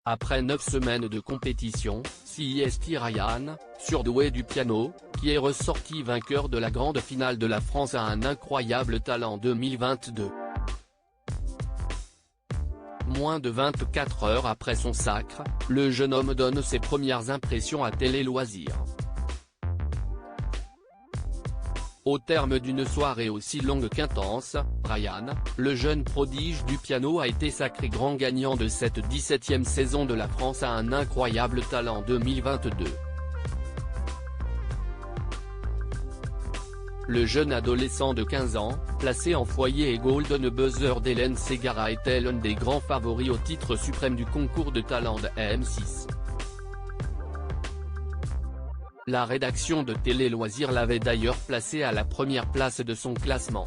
Après 9 semaines de compétition, c'est Ryan, surdoué du piano, qui est ressorti vainqueur de la grande finale de la France a un incroyable talent 2022. Moins de 24 heures après son sacre, le jeune homme donne ses premières impressions à Télé Loisirs. Au terme d'une soirée aussi longue qu'intense, Ryan, le jeune prodige du piano a été sacré grand gagnant de cette 17e saison de la France a un incroyable talent 2022. Le jeune adolescent de 15 ans, placé en foyer et Golden Buzzer d'Hélène Ségara était l'un des grands favoris au titre suprême du concours de talent de M6. La rédaction de Télé Loisirs l'avait d'ailleurs placé à la première place de son classement.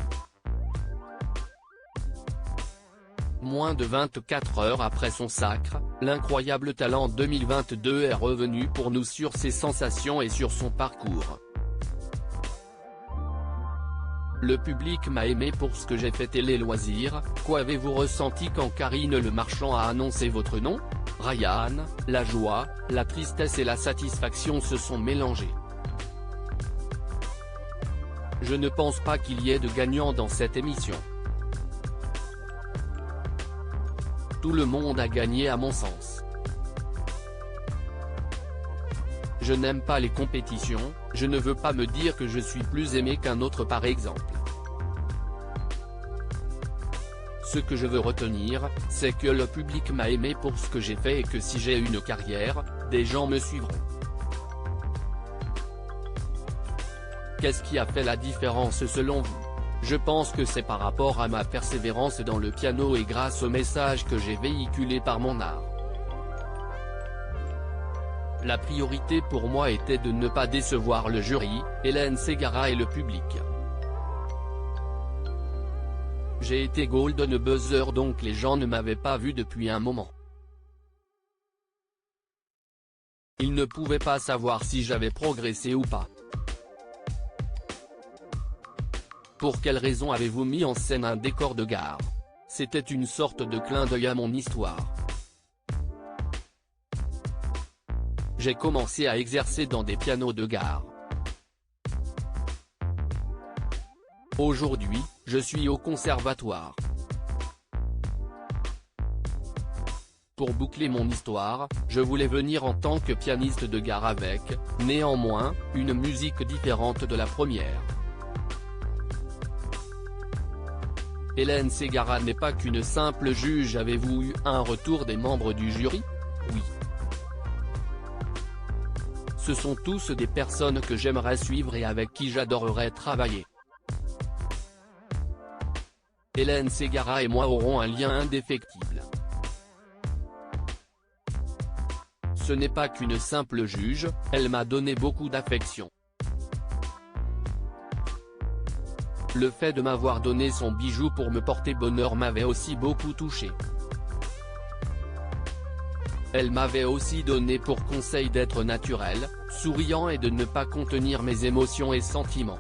Moins de 24 heures après son sacre, l'incroyable talent 2022 est revenu pour nous sur ses sensations et sur son parcours. Le public m'a aimé pour ce que j'ai fait. Télé Loisirs, qu'avez-vous ressenti quand Karine Le Marchand a annoncé votre nom ? Ryan, la joie, la tristesse et la satisfaction se sont mélangées. Je ne pense pas qu'il y ait de gagnant dans cette émission. Tout le monde a gagné à mon sens. Je n'aime pas les compétitions, je ne veux pas me dire que je suis plus aimé qu'un autre par exemple. Ce que je veux retenir, c'est que le public m'a aimé pour ce que j'ai fait et que si j'ai une carrière, des gens me suivront. Qu'est-ce qui a fait la différence selon vous ? Je pense que c'est par rapport à ma persévérance dans le piano et grâce au message que j'ai véhiculé par mon art. La priorité pour moi était de ne pas décevoir le jury, Hélène Ségara et le public. J'ai été Golden Buzzer donc les gens ne m'avaient pas vu depuis un moment. Ils ne pouvaient pas savoir si j'avais progressé ou pas. Pour quelle raison avez-vous mis en scène un décor de gare ? C'était une sorte de clin d'œil à mon histoire. J'ai commencé à exercer dans des pianos de gare. Aujourd'hui, je suis au conservatoire. Pour boucler mon histoire, je voulais venir en tant que pianiste de gare avec, néanmoins, une musique différente de la première. Hélène Ségara n'est pas qu'une simple juge. Avez-vous eu un retour des membres du jury ? Oui. Ce sont tous des personnes que j'aimerais suivre et avec qui j'adorerais travailler. Hélène Ségara et moi aurons un lien indéfectible. Ce n'est pas qu'une simple juge, elle m'a donné beaucoup d'affection. Le fait de m'avoir donné son bijou pour me porter bonheur m'avait aussi beaucoup touché. Elle m'avait aussi donné pour conseil d'être naturel, souriant et de ne pas contenir mes émotions et sentiments.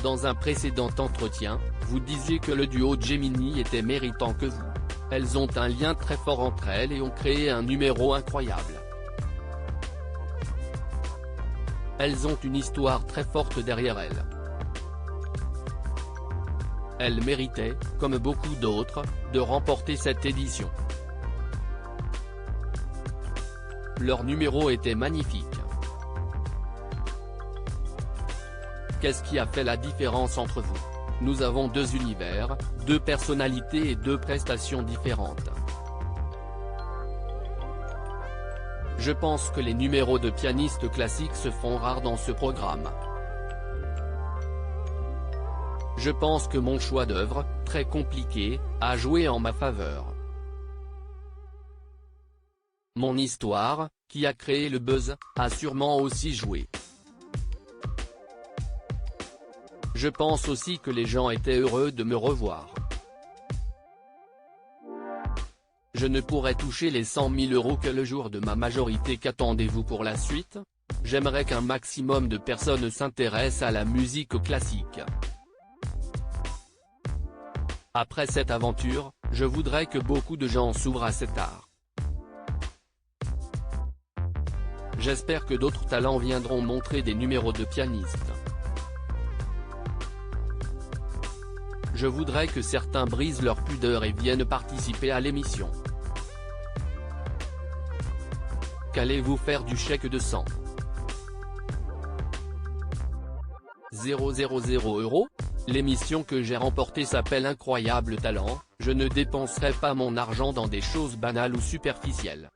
Dans un précédent entretien, vous disiez que le duo Gemini était méritant que vous. Elles ont un lien très fort entre elles et ont créé un numéro incroyable. Elles ont une histoire très forte derrière elles. Elles méritaient, comme beaucoup d'autres, de remporter cette édition. Leur numéro était magnifique. Qu'est-ce qui a fait la différence entre vous ? Nous avons deux univers, deux personnalités et deux prestations différentes. Je pense que les numéros de pianistes classiques se font rares dans ce programme. Je pense que mon choix d'œuvre, très compliqué, a joué en ma faveur. Mon histoire, qui a créé le buzz, a sûrement aussi joué. Je pense aussi que les gens étaient heureux de me revoir. Je ne pourrai toucher les 100 000 € que le jour de ma majorité. Qu'attendez-vous pour la suite ? J'aimerais qu'un maximum de personnes s'intéressent à la musique classique. Après cette aventure, Je voudrais que beaucoup de gens s'ouvrent à cet art. J'espère que d'autres talents viendront montrer des numéros de pianistes. Je voudrais que certains brisent leur pudeur et viennent participer à l'émission. Qu'allez-vous faire du chèque de 100 000 €? L'émission que j'ai remportée s'appelle Incroyable Talent, je ne dépenserai pas mon argent dans des choses banales ou superficielles.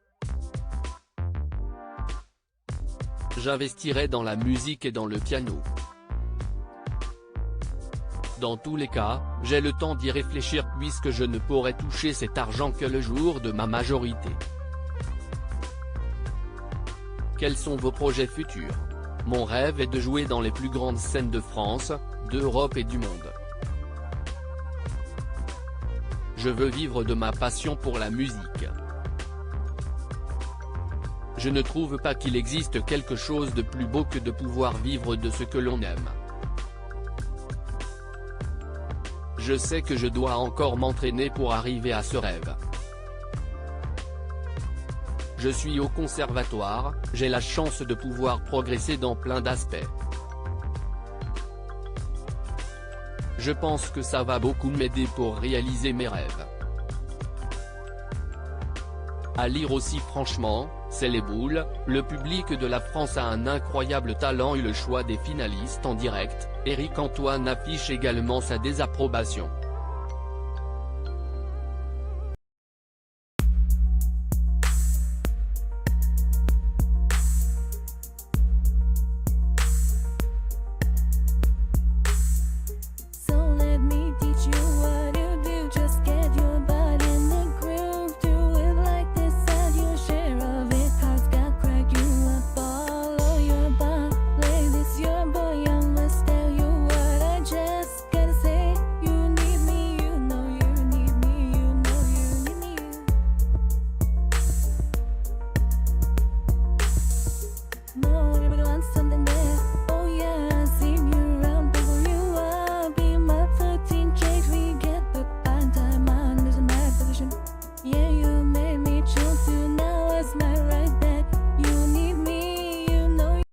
J'investirai dans la musique et dans le piano. Dans tous les cas, j'ai le temps d'y réfléchir puisque je ne pourrai toucher cet argent que le jour de ma majorité. Quels sont vos projets futurs? Mon rêve est de jouer dans les plus grandes scènes de France, d'Europe et du monde. Je veux vivre de ma passion pour la musique. Je ne trouve pas qu'il existe quelque chose de plus beau que de pouvoir vivre de ce que l'on aime. Je sais que je dois encore m'entraîner pour arriver à ce rêve. Je suis au conservatoire, j'ai la chance de pouvoir progresser dans plein d'aspects. Je pense que ça va beaucoup m'aider pour réaliser mes rêves. À lire aussi franchement, c'est les boules, le public de la France a un incroyable talent et le choix des finalistes en direct, Éric Antoine affiche également sa désapprobation.